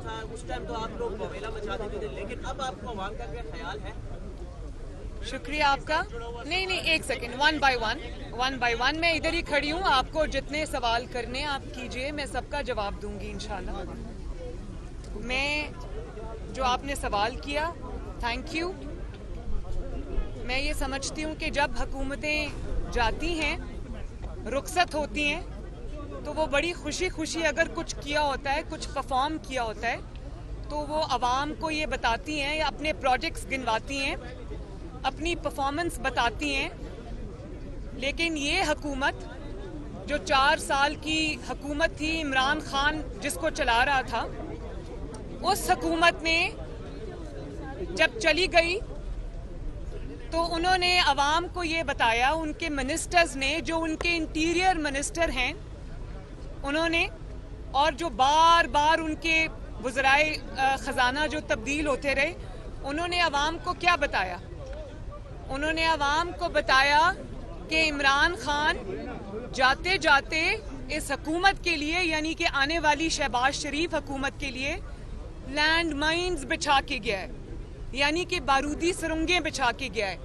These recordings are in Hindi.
था उस टाइम तो आप लोग बवेला मचा देते थे, लेकिन अब आपको अवाम का क्या ख्याल है? शुक्रिया आपका। नहीं नहीं, एक सेकेंड, वन बाय वन मैं इधर ही खड़ी हूँ। आपको जितने सवाल करने आप कीजिए, मैं सबका जवाब दूंगी इंशाल्लाह। मैं जो आपने सवाल किया, थैंक यू। मैं ये समझती हूँ कि जब हुकूमतें जाती हैं, रुखसत होती हैं, तो वो बड़ी खुशी खुशी अगर कुछ किया होता है, कुछ परफॉर्म किया होता है, तो वो आवाम को ये बताती हैं या अपने प्रोजेक्ट्स गिनवाती हैं, अपनी परफॉर्मेंस बताती हैं। लेकिन ये हुकूमत जो 4 साल की हुकूमत थी, इमरान खान जिसको चला रहा था, उस हुकूमत ने जब चली गई तो उन्होंने अवाम को ये बताया, उनके मिनिस्टर्स ने, जो उनके इंटीरियर मिनिस्टर हैं उन्होंने, और जो बार बार उनके वज़राए ख़जाना जो तब्दील होते रहे, उन्होंने अवाम को क्या बताया? उन्होंने अवाम को बताया कि इमरान खान जाते जाते इस हुकूमत के लिए, यानी कि आने वाली शहबाज शरीफ हुकूमत के लिए, लैंड माइन्स बिछा के गया है, यानी कि बारूदी सुरंगें बिछा के गया है।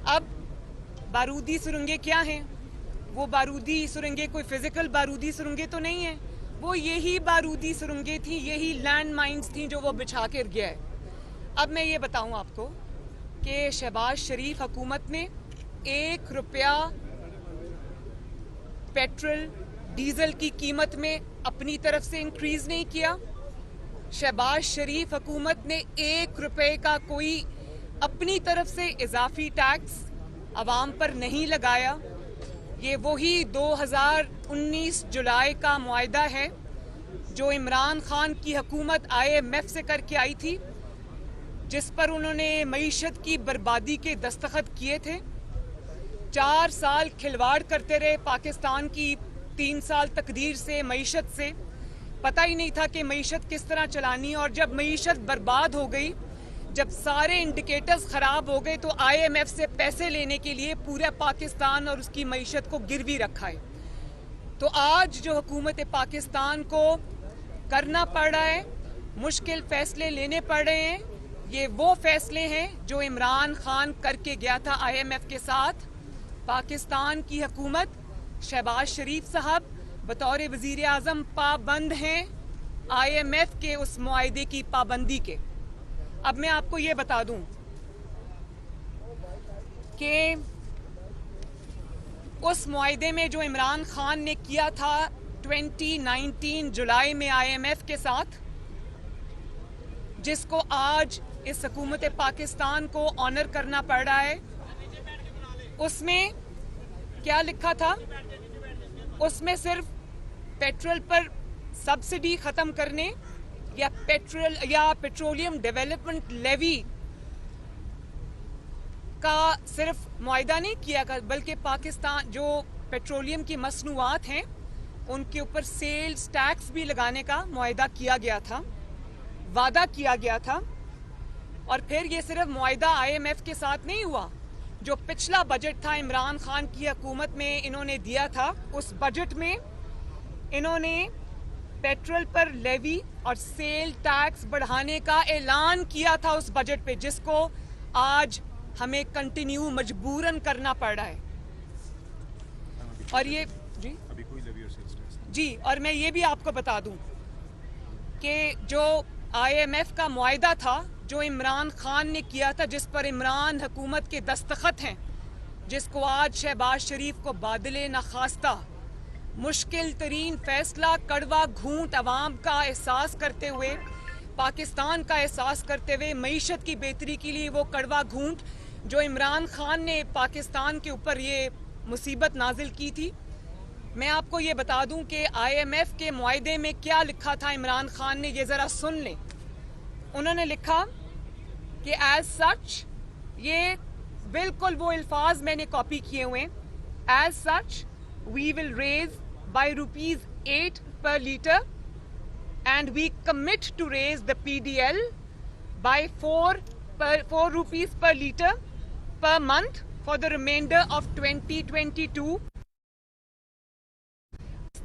अब बारूदी सुरंगें क्या हैं? वो बारूदी सुरंगें कोई फिजिकल बारूदी सुरंगें तो नहीं है, वो यही बारूदी सुरंगें थी, यही लैंड माइन्स थी जो वो बिछा कर गया है। अब मैं ये बताऊं आपको कि शहबाज शरीफ हुकूमत ने 1 रुपया पेट्रोल डीजल की कीमत में अपनी तरफ से इंक्रीज नहीं किया। शहबाज शरीफ हुकूमत ने 1 रुपए का कोई अपनी तरफ से इजाफी टैक्स अवाम पर नहीं लगाया। ये वही 2019 जुलाई का मुआहदा है जो इमरान खान की हुकूमत IMF से करके आई थी, जिस पर उन्होंने मईशत की बर्बादी के दस्तखत किए थे। 4 साल खिलवाड़ करते रहे पाकिस्तान की 3 साल तकदीर से, मईशत से। पता ही नहीं था कि मईशत किस तरह चलानी, और जब मईशत बर्बाद हो गई, जब सारे इंडिकेटर्स खराब हो गए, तो IMF से पैसे लेने के लिए पूरा पाकिस्तान और उसकी मईशत को गिरवी रखा है। तो आज जो हुकूमत पाकिस्तान को करना पड़ रहा है, मुश्किल फैसले लेने पड़ रहे हैं, ये वो फैसले हैं जो इमरान खान करके गया था IMF के साथ। पाकिस्तान की हुकूमत, शहबाज शरीफ साहब बतौर वजीर आजम पाबंद हैं IMF के उस मुआहदे की पाबंदी के। अब मैं आपको ये बता दूं कि उस मुआहदे में जो इमरान खान ने किया था 2019 जुलाई में IMF के साथ, जिसको आज इस हुकूमत पाकिस्तान को ऑनर करना पड़ रहा है, उसमें क्या लिखा था? उसमें सिर्फ पेट्रोल पर सब्सिडी खत्म करने या पेट्रोलियम डेवलपमेंट लेवी का सिर्फ मुआहदा नहीं किया गया, बल्कि पाकिस्तान जो पेट्रोलियम की मसनूआत हैं उनके ऊपर सेल्स टैक्स भी लगाने का मुआहदा किया गया था, वादा किया गया था। और फिर ये सिर्फ मुआहदा IMF के साथ नहीं हुआ, जो पिछला बजट था इमरान खान की हुकूमत में इन्होंने दिया था, उस बजट में इन्होंने पेट्रोल पर लेवी और सेल टैक्स बढ़ाने का ऐलान किया था उस बजट पे, जिसको आज हमें कंटिन्यू मजबूरन करना पड़ रहा है। और ये अभी कोई लेवी और सेल्स टैक्स जी, और मैं ये भी आपको बता दूं कि जो IMF का मुआहदा था जो इमरान खान ने किया था, जिस पर इमरान हुकूमत के दस्तखत हैं, जिसको आज शहबाज शरीफ को बादले नखास्ता, मुश्किल तरीन फैसला, कड़वा घूंट अवाम का एहसास करते हुए, पाकिस्तान का एहसास करते हुए, मईशत की बेहतरी के लिए वो कड़वा घूंट जो इमरान खान ने पाकिस्तान के ऊपर ये मुसीबत नाजिल की थी। मैं आपको ये बता दूं कि IMF के मुआहदे में क्या लिखा था इमरान खान ने, ये ज़रा सुन लें। उन्होंने लिखा कि एज सच, ये बिल्कुल वो अल्फाज मैंने कॉपी किए हुए, as such we will raise by ₹8 per litre and we commit to raise the PDL by 4 rupees per litre per month for the remainder of 2022.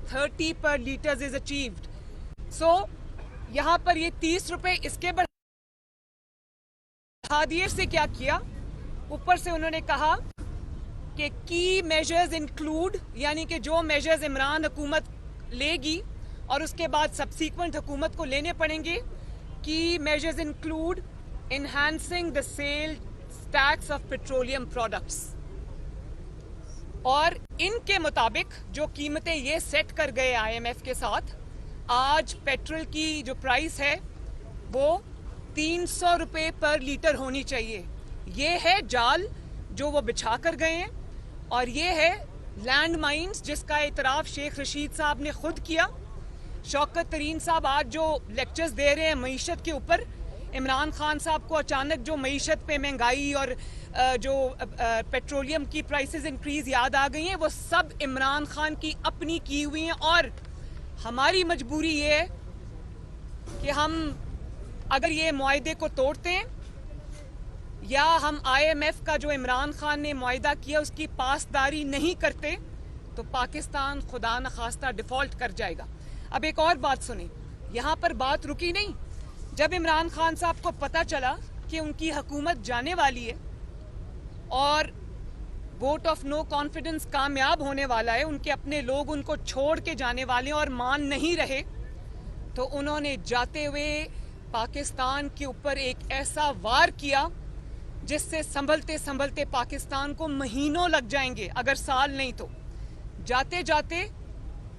30 per litres is achieved. So यहाँ पर ये 30 रुपए इसके बढ़ा दिए। से क्या किया, ऊपर से उन्होंने कहा कि की मेजर्स इंक्लूड, यानी कि जो मेजर्स इमरान हुकूमत लेगी और उसके बाद सब्सीक्वेंट हुकूमत को लेने पड़ेंगे, की measures include enhancing the sale tax of petroleum products. और इनके मुताबिक जो कीमतें ये सेट कर गए IMF के साथ, आज पेट्रोल की जो प्राइस है वो 300 रुपए पर लीटर होनी चाहिए। ये है जाल जो वो बिछा कर गए हैं, और ये है लैंड माइंस जिसका इतराफ शेख रशीद साहब ने खुद किया। शौकत तरीन साहब आज जो लेक्चर्स दे रहे हैं मईशत के ऊपर, इमरान खान साहब को अचानक जो मईशत पे महंगाई और जो पेट्रोलियम की प्राइसेस इंक्रीज याद आ गई हैं, वो सब इमरान खान की अपनी की हुई हैं। और हमारी मजबूरी ये है कि हम अगर ये मुआहदे को तोड़ते हैं या हम IMF का जो इमरान खान ने मुआहदा किया उसकी पासदारी नहीं करते, तो पाकिस्तान खुदा न खास्ता डिफॉल्ट कर जाएगा। अब एक और बात सुने, यहाँ पर बात रुकी नहीं। जब इमरान खान साहब को पता चला कि उनकी हुकूमत जाने वाली है और वोट ऑफ नो कॉन्फिडेंस कामयाब होने वाला है, उनके अपने लोग उनको छोड़ के जाने वाले और मान नहीं रहे, तो उन्होंने जाते हुए पाकिस्तान के ऊपर एक ऐसा वार किया जिससे संभलते संभलते पाकिस्तान को महीनों लग जाएंगे, अगर साल नहीं तो। जाते जाते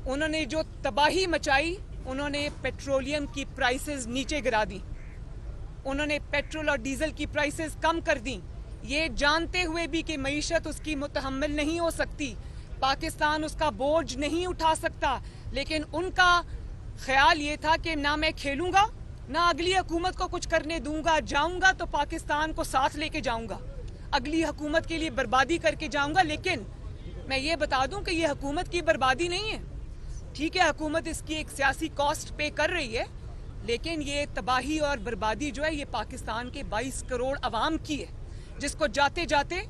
उन्होंने जो तबाही मचाई, उन्होंने पेट्रोलियम की प्राइसेस नीचे गिरा दी, उन्होंने पेट्रोल और डीजल की प्राइसेस कम कर दी, ये जानते हुए भी कि मईशत उसकी मुतहम्मिल नहीं हो सकती, पाकिस्तान उसका बोझ नहीं उठा सकता। लेकिन उनका ख्याल ये था कि ना मैं खेलूंगा, ना अगली हुकूमत को कुछ करने दूंगा, जाऊंगा तो पाकिस्तान को साथ लेके जाऊंगा, अगली हुकूमत के लिए बर्बादी करके जाऊंगा। लेकिन मैं ये बता दूं कि ये हुकूमत की बर्बादी नहीं है। ठीक है, हुकूमत इसकी एक सियासी कॉस्ट पे कर रही है, लेकिन ये तबाही और बर्बादी जो है ये पाकिस्तान के 22 करोड़ अवाम की है, जिसको जाते जाते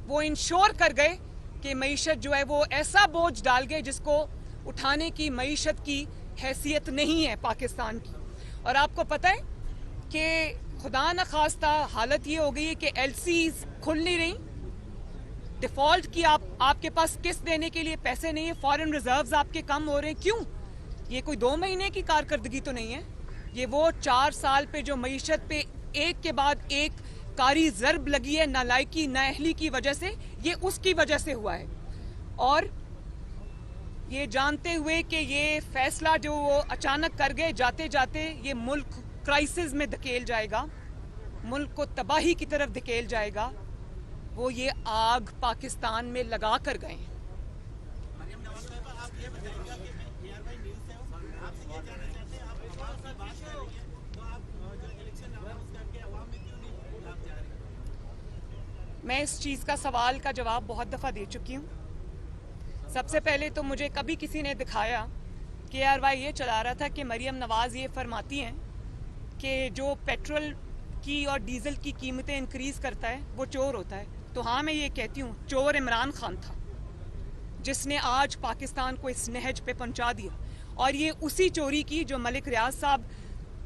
वो इंश्योर कर गए कि मईशत जो है वो ऐसा बोझ डाल गए जिसको उठाने की मईशत की हैसियत नहीं है पाकिस्तान की। और आपको पता है कि खुदा न खास्ता हालत ये हो गई है कि LCs खुल नहीं रही, डिफॉल्ट की आपके पास किस्त देने के लिए पैसे नहीं है, फॉरेन रिजर्व्स आपके कम हो रहे हैं। क्यों? ये कोई 2 महीने की कारकर्दगी तो नहीं है, ये वो 4 साल पे जो मईशत पे एक के बाद एक कारी ज़र्ब लगी है नालायकी नाअहली की वजह से, ये उसकी वजह से हुआ है। और ये जानते हुए कि ये फैसला जो वो अचानक कर गए, जाते जाते ये मुल्क क्राइसिस में धकेल जाएगा, मुल्क को तबाही की तरफ धकेल जाएगा, वो ये आग पाकिस्तान में लगा कर गए। मैं इस चीज़ का सवाल का जवाब बहुत दफ़ा दे चुकी हूँ। सबसे पहले तो मुझे कभी किसी ने दिखाया कि KRY ये चला रहा था कि मरियम नवाज़ ये फरमाती हैं कि जो पेट्रोल की और डीजल की कीमतें इंक्रीज़ करता है वो चोर होता है। तो हाँ, मैं ये कहती हूँ, चोर इमरान खान था जिसने आज पाकिस्तान को इस नहज पे पहुंचा दिया। और ये उसी चोरी की जो मलिक रियाज साहब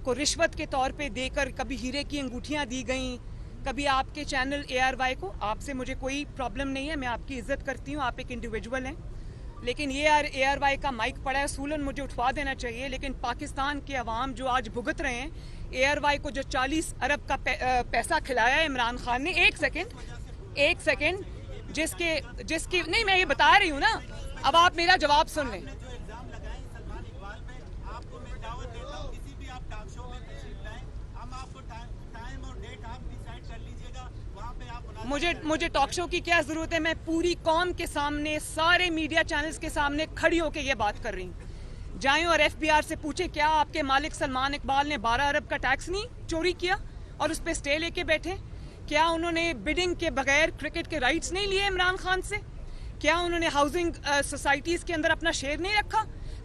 को रिश्वत के तौर पे देकर कभी हीरे की अंगूठियाँ दी गई, कभी आपके चैनल ARY को, आपसे मुझे कोई प्रॉब्लम नहीं है, मैं आपकी इज्जत करती हूँ, आप एक इंडिविजुअल हैं, लेकिन ये ARY का माइक पड़ा है, सूलन मुझे उठवा देना चाहिए। लेकिन पाकिस्तान के अवाम जो आज भुगत रहे हैं, ARY को जो 40 अरब का पैसा खिलाया है इमरान खान ने, एक सेकेंड, जिसकी नहीं, मैं ये बता रही हूँ ना, अब आप मेरा जवाब सुन लें। मुझे टॉक शो की क्या जरूरत है? मैं पूरी कौम के सामने, सारे मीडिया चैनल्स के सामने खड़ी होकर ये बात कर रही हूँ। जाएं और FBR से पूछे, क्या आपके मालिक सलमान इकबाल ने 12 अरब का टैक्स नहीं चोरी किया और उस पर स्टे लेके बैठे? क्या उन्होंने बिडिंग के बगैर क्रिकेट के राइट्स नहीं लिए इमरान खान से? क्या उन्होंने हाउसिंग सोसाइटीज के अंदर अपना शेयर नहीं रखा?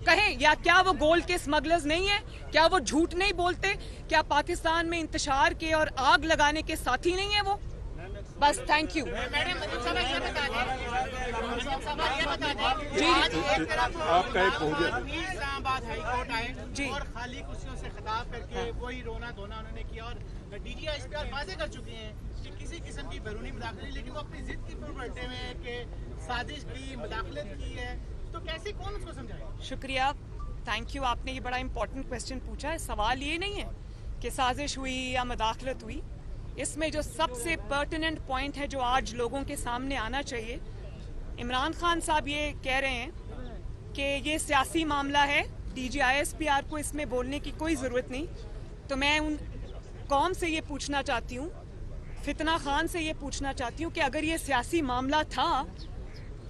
कहें, या क्या वो गोल्ड के स्मगलर्स नहीं है? क्या वो झूठ नहीं बोलते? क्या पाकिस्तान में इंतशार के और आग लगाने के साथी नहीं है वो? बस थैंक यू मैडम ये बता दें जी आपका एक हो गया इस्लामाबाद हाई कोर्ट आए जी। और खाली कुर्सियों से खिताब करके वही रोना धोना उन्होंने किया और DGISPR वाजे कर चुके हैं कि किसी किस्म की बैरूनी मुदाखलत, लेकिन वो अपनी जिद की पर बैठे हुए हैं कि साजिश की मुदाखलत की है, तो कैसे कौन उसको समझाए? शुक्रिया, थैंक यू। आपने ये बड़ा इंपॉर्टेंट क्वेश्चन पूछा है। सवाल ये नहीं है कि साजिश हुई या मुदाखलत हुई, इसमें जो सबसे पर्टिनेंट पॉइंट है जो आज लोगों के सामने आना चाहिए, इमरान खान साहब ये कह रहे हैं कि ये सियासी मामला है, DGISPR को इसमें बोलने की कोई ज़रूरत नहीं। तो मैं उन कौम से ये पूछना चाहती हूँ, फितना खान से ये पूछना चाहती हूँ कि अगर ये सियासी मामला था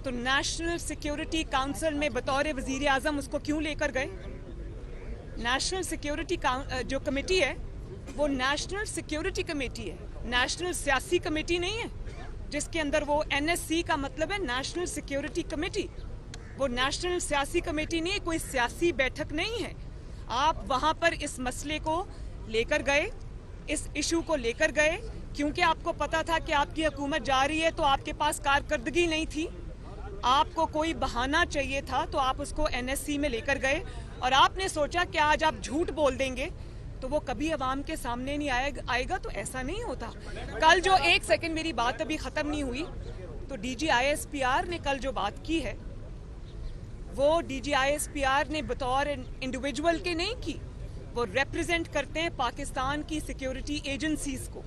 तो नेशनल सिक्योरिटी काउंसिल में बतौर वज़ीर आज़म उसको क्यों लेकर गए? नेशनल सिक्योरिटी जो कमेटी है वो नेशनल सिक्योरिटी कमेटी है, नेशनल सियासी कमेटी नहीं है, जिसके अंदर वो NSC का मतलब है नेशनल सिक्योरिटी कमेटी। वो नेशनल सियासी कमेटी नहीं है, कोई सियासी बैठक नहीं है। आप वहाँ पर इस मसले को लेकर गए, इस इशू को लेकर गए क्योंकि आपको पता था कि आपकी हुकूमत जा रही है, तो आपके पास कारकर्दगी नहीं थी, आपको कोई बहाना चाहिए था, तो आप उसको NSC में लेकर गए और आपने सोचा कि आज आप झूठ बोल देंगे तो वो कभी अवाम के सामने नहीं आएगा। तो ऐसा नहीं होता। कल जो एक सेकंड, मेरी बात अभी ख़त्म नहीं हुई, तो DGISPR ने कल जो बात की है वो DGISPR ने बतौर इंडिविजुअल के नहीं की, वो रिप्रेजेंट करते हैं पाकिस्तान की सिक्योरिटी एजेंसीज को।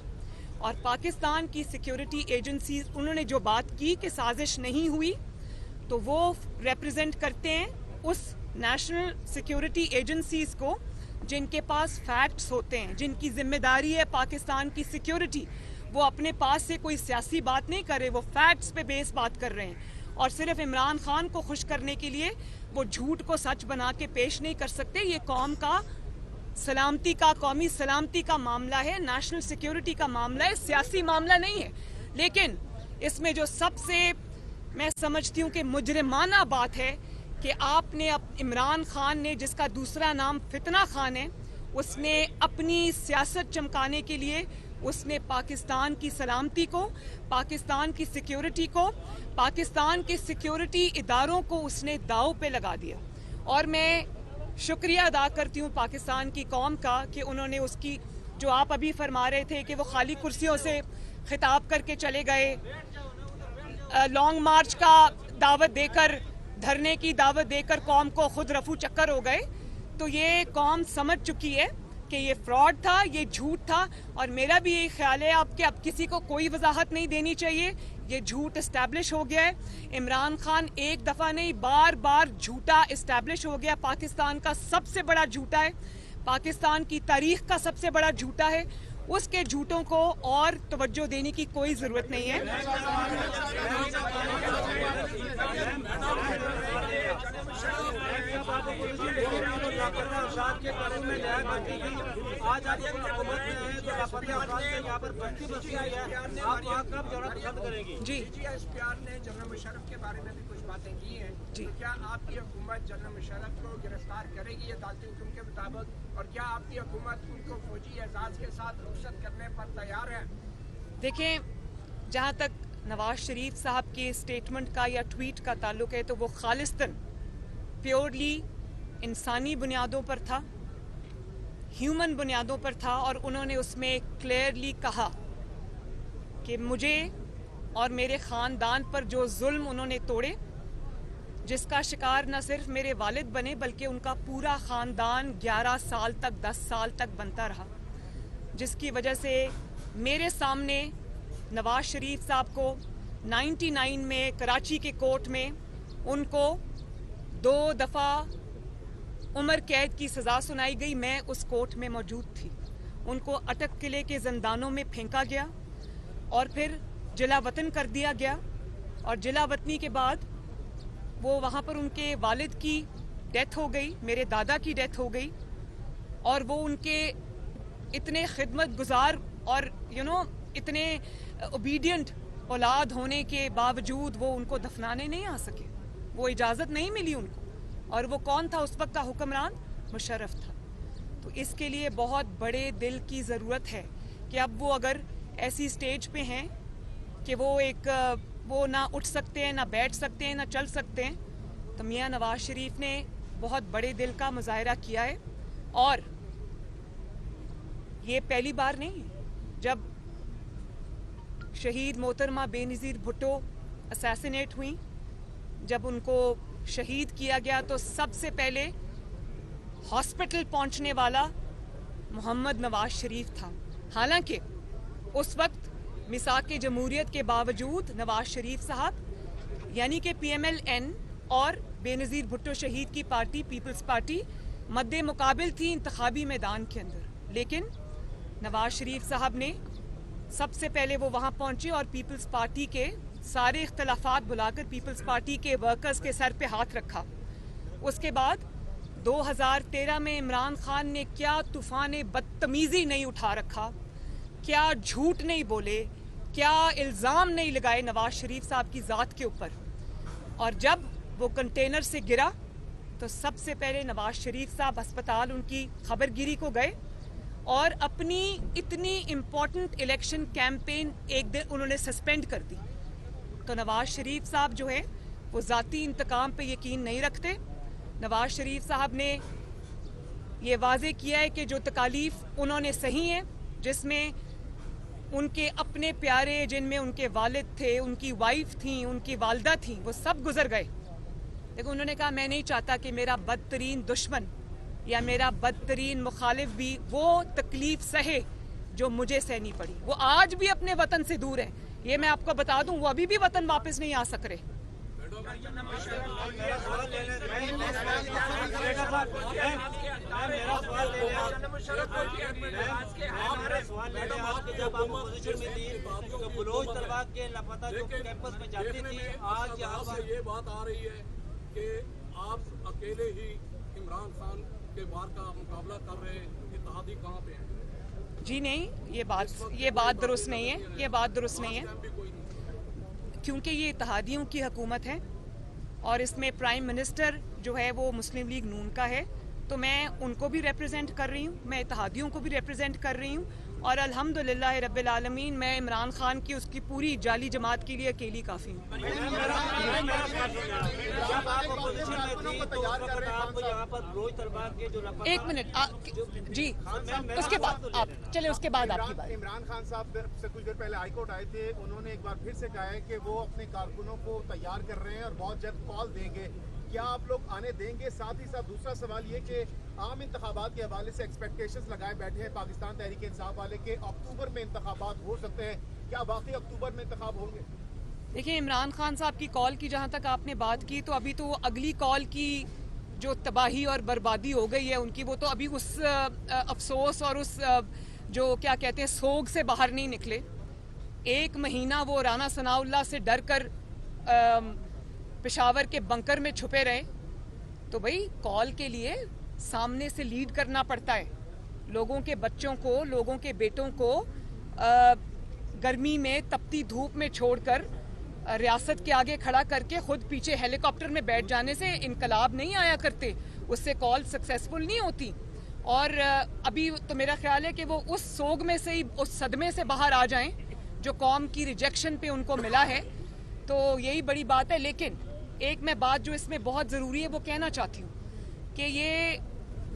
और पाकिस्तान की सिक्योरिटी एजेंसीज, उन्होंने जो बात की कि साजिश नहीं हुई, तो वो रिप्रेजेंट करते हैं उस नेशनल सिक्योरिटी एजेंसीज को जिनके पास फैक्ट्स होते हैं, जिनकी जिम्मेदारी है पाकिस्तान की सिक्योरिटी। वो अपने पास से कोई सियासी बात नहीं कर रहे, वो फैक्ट्स पे बेस बात कर रहे हैं। और सिर्फ इमरान खान को खुश करने के लिए वो झूठ को सच बना के पेश नहीं कर सकते। ये कौम का सलामती का, कौमी सलामती का मामला है, नेशनल सिक्योरिटी का मामला है, सियासी मामला नहीं है। लेकिन इसमें जो सबसे मैं समझती हूँ कि मुजरिमाना बात है कि आपने इमरान खान ने, जिसका दूसरा नाम फितना खान है, उसने अपनी सियासत चमकाने के लिए उसने पाकिस्तान की सलामती को, पाकिस्तान की सिक्योरिटी को, पाकिस्तान के सिक्योरिटी इदारों को उसने दाव पे लगा दिया। और मैं शुक्रिया अदा करती हूँ पाकिस्तान की कौम का कि उन्होंने उसकी, जो आप अभी फरमा रहे थे कि वो खाली कुर्सियों से खिताब करके चले गए, लॉन्ग मार्च का दावत देकर, धरने की दावत देकर कौम को खुद रफू चक्कर हो गए। तो ये कौम समझ चुकी है कि ये फ्रॉड था, ये झूठ था। और मेरा भी यही ख्याल है अब कि अब किसी को कोई वजाहत नहीं देनी चाहिए, ये झूठ इस्टेब्लिश हो गया है। इमरान खान एक दफ़ा नहीं, बार बार झूठा इस्टेब्लिश हो गया, पाकिस्तान का सबसे बड़ा झूठा है, पाकिस्तान की तारीख का सबसे बड़ा झूठा है। उसके झूठों को और तवज्जो देने की कोई ज़रूरत नहीं है। जी DGISPR ने जनरल मुशर्रफ के बारे में भी कुछ बातें की हैं जी। तो क्या आपकी हुकूमत जनरल मुशर्रफ को गिरफ्तार करेगी अदालती हुक्म के मुताबिक, और क्या आपकी हुकूमत उनको फौजी एजाज के साथ रुखसत करने पर तैयार है? देखें, जहाँ तक नवाज शरीफ साहब के स्टेटमेंट का या ट्वीट का ताल्लुक है, तो वो खालिस्तन प्योरली इंसानी बुनियादों पर था, ह्यूमन बुनियादों पर था। और उन्होंने उसमें क्लियरली कहा कि मुझे और मेरे ख़ानदान पर जो जुल्म उन्होंने तोड़े, जिसका शिकार न सिर्फ मेरे वालिद बने बल्कि उनका पूरा ख़ानदान 11 साल तक, 10 साल तक बनता रहा, जिसकी वजह से मेरे सामने नवाज शरीफ साहब को 99 में कराची के कोर्ट में उनको 2 दफ़ा उम्र कैद की सज़ा सुनाई गई। मैं उस कोर्ट में मौजूद थी। उनको अटक किले के ज़ंदानों में फेंका गया और फिर जिला वतन कर दिया गया। और जिला वतनी के बाद वो वहाँ पर उनके वालिद की डेथ हो गई, मेरे दादा की डेथ हो गई। और वो उनके इतने खिदमत गुजार और इतने ओबीडियंट औलाद होने के बावजूद वो उनको दफनाने नहीं आ सके, वो इजाज़त नहीं मिली उनको। और वो कौन था उस वक्त का हुक्मरान? मुशर्रफ था। तो इसके लिए बहुत बड़े दिल की ज़रूरत है कि अब वो अगर ऐसी स्टेज पे हैं कि वो ना उठ सकते हैं, ना बैठ सकते हैं, ना चल सकते हैं, तो मियां नवाज शरीफ ने बहुत बड़े दिल का मुजाहिरा किया है। और ये पहली बार नहीं है जब शहीद मोहतरमा बेनज़ीर भुट्टो असैसिनेट हुई, जब उनको शहीद किया गया तो सबसे पहले हॉस्पिटल पहुंचने वाला मोहम्मद नवाज शरीफ था। हालांकि उस वक्त मिसाक जमहूरियत के बावजूद नवाज शरीफ साहब यानी कि PMLN और बेनज़ीर भुट्टो शहीद की पार्टी पीपल्स पार्टी मद्दे मुकाबिल थी इंतखाबी मैदान के अंदर, लेकिन नवाज शरीफ साहब ने सबसे पहले वो वहाँ पहुँचे और पीपल्स पार्टी के सारे इख्तलाफात बुलाकर पीपल्स पार्टी के वर्कर्स के सर पे हाथ रखा। उसके बाद 2013 में इमरान खान ने क्या तूफान बदतमीजी नहीं उठा रखा, क्या झूठ नहीं बोले, क्या इल्ज़ाम नहीं लगाए नवाज शरीफ साहब की ज़ात के ऊपर। और जब वो कंटेनर से गिरा तो सबसे पहले नवाज शरीफ साहब अस्पताल उनकी खबरगिरी को गए और अपनी इतनी इम्पोर्टेंट इलेक्शन कैंपेन एक दिन उन्होंने सस्पेंड कर दी। तो नवाज शरीफ साहब जो है वो ज़ाती इंतकाम पे यकीन नहीं रखते। नवाज शरीफ साहब ने ये वाजे किया है कि जो तकालीफ उन्होंने सही है, जिसमें उनके अपने प्यारे, जिनमें उनके वालिद थे, उनकी वाइफ थी, उनकी वालदा थी, वो सब गुजर गए। लेकिन उन्होंने कहा मैं नहीं चाहता कि मेरा बदतरीन दुश्मन या मेरा बदतरीन मुखालिफ भी वो तकलीफ सहे जो मुझे सहनी पड़ी। वो आज भी अपने वतन से दूर है, ये मैं आपको बता दूं, वो अभी भी वतन वापस नहीं आ सक रहे। ये बात आ रही है कि आप अकेले ही इमरान खान के वार का मुकाबला कर रहे हैं, इत्तेहादी कहाँ पे हैं? जी नहीं, ये बात दुरुस्त नहीं है, ये बात दुरुस्त नहीं है, क्योंकि ये इत्तेहादियों की हुकूमत है और इसमें प्राइम मिनिस्टर जो है वो मुस्लिम लीग नून का है, तो मैं उनको भी रिप्रेजेंट कर रही हूँ, मैं इत्तेहादियों को भी रिप्रेजेंट कर रही हूँ। और अल्हम्दुलिल्लाह रब्बिल आलमीन मैं इमरान खान की उसकी पूरी जाली जमात के लिए अकेली काफ़ी हूँ। एक मिनट जी, उसके बाद आप चले, उसके बाद आपकी बात। इमरान खान साहब से कुछ देर पहले हाईकोर्ट आए थे, उन्होंने एक बार फिर से कहा है कि वो अपने कारकुनों को तैयार कर रहे हैं और बहुत जल्द कॉल देंगे। क्या आप लोग आने देंगे? साथ ही साथ दूसरा सवाल ये कि आम इंतखाबात के हवाले से एक्सपेक्टेशंस लगाए बैठे हैं पाकिस्तान तहरीक इंसाफ वाले के अक्टूबर में इंतखाबात हो सकते हैं, क्या वाकई अक्टूबर में इंतखाब होंगे? देखिए, इमरान खान साहब की कॉल की जहाँ तक आपने बात की, तो अभी तो अगली कॉल की जो तबाही और बर्बादी हो गई है उनकी, वो तो अभी उस अफसोस और उस जो क्या कहते हैं सोग से बाहर नहीं निकले। 1 महीना वो राना सनाउल्लाह से डर कर पेशावर के बंकर में छुपे रहे। तो भाई कॉल के लिए सामने से लीड करना पड़ता है, लोगों के बच्चों को, लोगों के बेटों को गर्मी में तपती धूप में छोड़कर रियासत के आगे खड़ा करके खुद पीछे हेलीकॉप्टर में बैठ जाने से इनकलाब नहीं आया करते, उससे कॉल सक्सेसफुल नहीं होती। और अभी तो मेरा ख्याल है कि वो उस सोग में से ही, उस सदमे से बाहर आ जाएं जो कौम की रिजेक्शन पे उनको मिला है, तो यही बड़ी बात है। लेकिन एक मैं बात जो इसमें बहुत ज़रूरी है वो कहना चाहती हूँ कि ये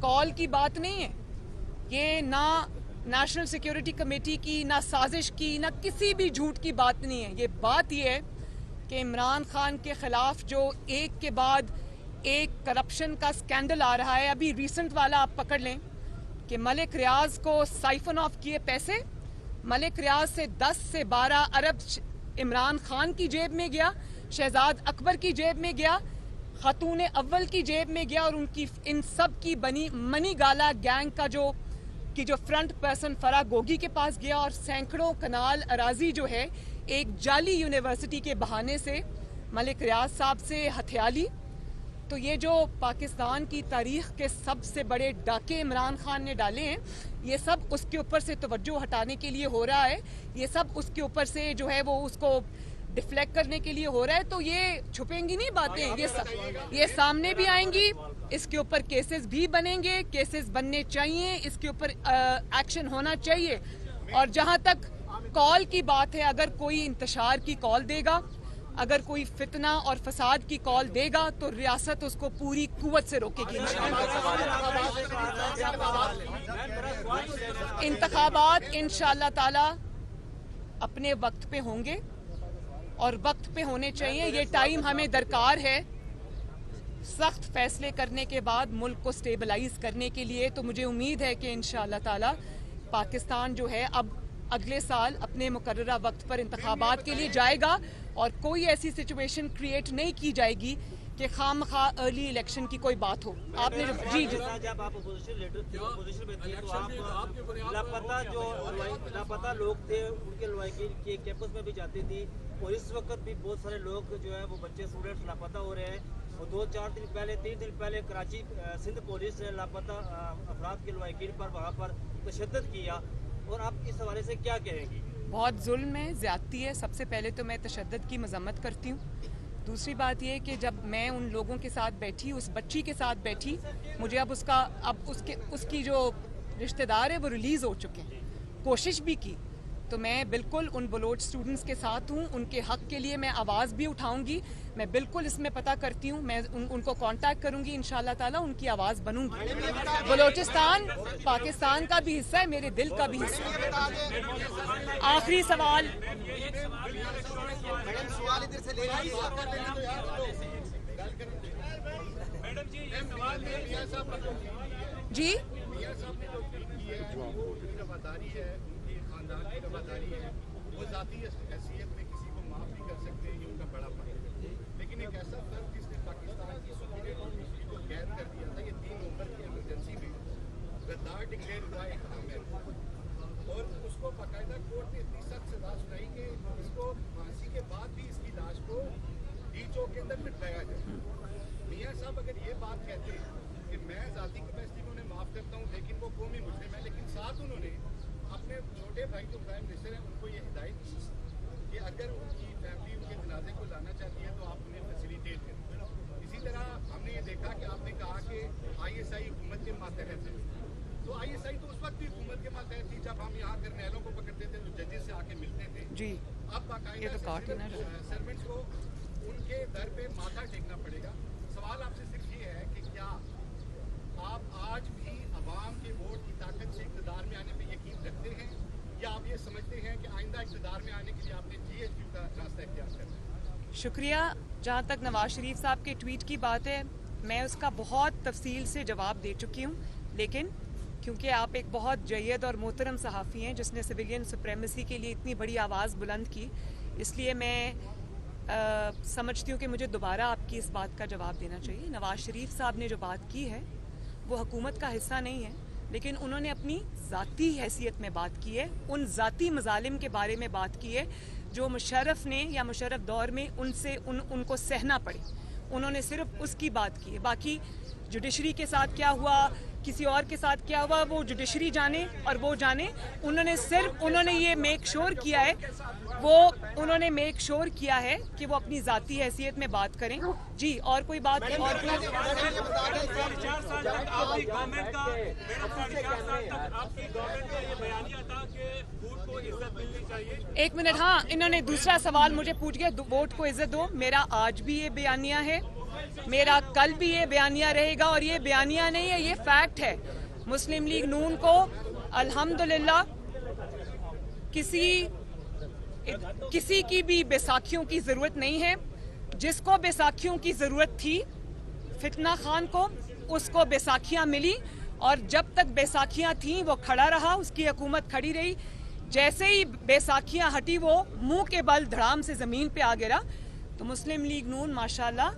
कॉल की बात नहीं है, ये ना नेशनल सिक्योरिटी कमेटी की, ना साजिश की, ना किसी भी झूठ की बात नहीं है। ये बात ये है कि इमरान खान के खिलाफ जो एक के बाद एक करप्शन का स्कैंडल आ रहा है, अभी रिसेंट वाला आप पकड़ लें कि मलिक रियाज को साइफन ऑफ किए पैसे, मलिक रियाज से 10 से 12 अरब इमरान खान की जेब में गया, शहजाद अकबर की जेब में गया, खातून अव्वल की जेब में गया, और उनकी इन सब की बनी मनी गाला गैंग का जो फ्रंट पर्सन फराह गोगी के पास गया, और सैकड़ों कनाल अराजी जो है एक जाली यूनिवर्सिटी के बहाने से मलिक रियाज साहब से हथियाली। तो ये जो पाकिस्तान की तारीख के सबसे बड़े डाके इमरान खान ने डाले हैं, ये सब उसके ऊपर से तवज्जो हटाने के लिए हो रहा है, ये सब उसके ऊपर से जो है वो उसको डिफ्लेक्ट करने के लिए हो रहा है। तो ये छुपेंगी नहीं बातें, ये सामने भी आएंगी, इसके ऊपर केसेस भी बनेंगे, केसेस बनने चाहिए, इसके ऊपर एक्शन होना चाहिए। और जहां तक कॉल की बात है, अगर कोई इंतशार की कॉल देगा, अगर कोई फितना और फसाद की कॉल देगा तो रियासत उसको पूरी कुव्वत से रोकेगी इंशाअल्लाह। इंतखाबात इंशाअल्लाह ताला अपने वक्त पे होंगे और वक्त पे होने चाहिए। ये टाइम हमें दरकार है सख्त फैसले करने के बाद मुल्क को स्टेबलाइज करने के लिए। तो मुझे उम्मीद है कि इंशाअल्लाह ताला पाकिस्तान जो है अब अगले साल अपने मुकर्ररा वक्त पर इंतखाबात के लिए जाएगा और कोई ऐसी सिचुएशन क्रिएट नहीं की जाएगी कि खामखा अर्ली इलेक्शन की कोई बात हो। आपने जी जब आप अपोजिशन लीडर थे, अपोजिशन में थे, तो आप लापता लोग थे, उनके लॉयकी के कैंपस में भी जाती थी और इस वक्त भी बहुत सारे लोग जो है वो बच्चे स्टूडेंट्स लापता हो रहे हैं। और 2-4 दिन पहले 3 दिन पहले कराची सिंध पुलिस ने लापता अफराद के लॉयकीन पर वहाँ पर तशद्दुद किया और आप इस हवाले से क्या कहेंगी? बहुत जुल्म है, ज्यादती है। सबसे पहले तो मैं तशद्दुद की मजम्मत करती हूँ। दूसरी बात यह कि जब मैं उन लोगों के साथ बैठी, उस बच्ची के साथ बैठी, मुझे अब उसकी जो रिश्तेदार है वो रिलीज़ हो चुके हैं, कोशिश भी की, तो मैं बिल्कुल उन बलोच स्टूडेंट्स के साथ हूँ। उनके हक के लिए मैं आवाज़ भी उठाऊंगी। मैं बिल्कुल इसमें पता करती हूँ, मैं उनको कांटेक्ट करूंगी, इंशाल्लाह ताला उनकी आवाज़ बनूंगी। बलोचिस्तान पाकिस्तान का भी हिस्सा है, मेरे दिल का भी हिस्सा है। आखिरी सवाल जी, वो जाती हैसियत में किसी को माफ भी कर सकते हैं, ये उनका बड़ा फर्क है। लेकिन एक ऐसा फर्क जिसने पाकिस्तान की सुप्रीम कोर्ट को कैद कर दिया था, ये 3 नवंबर की इमरजेंसी में गद्दार डिक्लेयर हुआ एक आमिर, और उसको बाकायदा कोर्ट ने इतनी सख्त सजा सुनाई कि इसको फांसी के बाद भी इसकी लाश को डीचो के अंदर लटकाया जाए। मियाँ साहब अगर ये बात कहते हैं कि मैं जाती कैपेसिटी में उन्हें माफ करता हूँ लेकिन वो कौमी मुस्लिम है, लेकिन साथ उन्होंने अपने छोटे भाई जो प्राइम मिनिस्टर हैं उनको ये हिदायत दी कि अगर उनकी फैमिली उनके जनाजे को लाना चाहती है तो आप उन्हें फैसिलिटेट करें। इसी तरह हमने ये देखा कि आपने कहा कि ISI हुकूमत के मातहत है, तो ISI तो उस वक्त भी हुकूमत के मातहत थी जब हम यहाँ करनेलों को पकड़ते थे तो जजेस से आके मिलते थे जी। अब बाकायदा सर्वेंट्स को उनके दर पे माथा टेकना पड़ेगा। सवाल आपसे सिर्फ ये है कि क्या आप आज भी अवाम के वोट की ताकत से इक़्तिदार में आने पे यकीन रखते हैं, या आप ये समझते हैं कि आइंदा इक़्तिदार में आने के लिए आपने GHQ का रास्ता इख्तियार करना है? शुक्रिया। जहाँ तक नवाज शरीफ साहब के ट्वीट की बात है, मैं उसका बहुत तफसील से जवाब दे चुकी हूँ, लेकिन क्योंकि आप एक बहुत जय्यद और मोहतरम सहाफ़ी हैं जिसने सिविलियन सुप्रेमेसी के लिए इतनी बड़ी आवाज़ बुलंद की, इसलिए मैं समझती हूँ कि मुझे दोबारा आपकी इस बात का जवाब देना चाहिए। नवाज शरीफ साहब ने जो बात की है वो हुकूमत का हिस्सा नहीं है, लेकिन उन्होंने अपनी ज़ाती हैसियत में बात की है, उन ज़ाती मज़ालिम के बारे में बात की है जो मुशर्रफ ने या मुशर्रफ दौर में उनको सहना पड़े। उन्होंने सिर्फ उसकी बात की है। बाकी जुडिशरी के साथ क्या हुआ, किसी और के साथ क्या हुआ, वो जुडिशरी जाने और वो जाने। उन्होंने ये मेक श्योर किया है, उन्होंने मेक श्योर किया है कि वो अपनी ज़ाती हैसियत में बात करें। जी, और कोई बात और एक मिनट, हाँ, इन्होंने दूसरा सवाल मुझे पूछ गया, वोट को इज्जत दो। मेरा आज भी ये बयानिया है, मेरा कल भी ये बयानिया रहेगा, और ये बयानिया नहीं है, ये फैक्ट है। मुस्लिम लीग नून को अल्हम्दुलिल्लाह किसी की भी बैसाखियों की जरूरत नहीं है। जिसको बैसाखियों की जरूरत थी, फितना खान को, उसको बैसाखियां मिली, और जब तक बैसाखियां थीं वो खड़ा रहा, उसकी हुकूमत खड़ी रही। जैसे ही बैसाखियां हटी वो मुंह के बल धड़ाम से जमीन पे आ गिरा। तो मुस्लिम लीग नून माशाल्लाह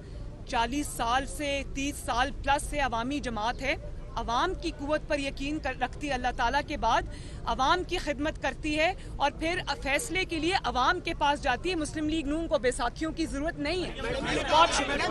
40 साल से 30 साल प्लस से अवामी जमात है, अवाम की कुव्वत पर यकीन रखती है, अल्लाह ताला के बाद अवाम की खिदमत करती है और फिर फैसले के लिए अवाम के पास जाती है। मुस्लिम लीग नून को बैसाखियों की जरूरत नहीं है। बहुत शुक्रिया।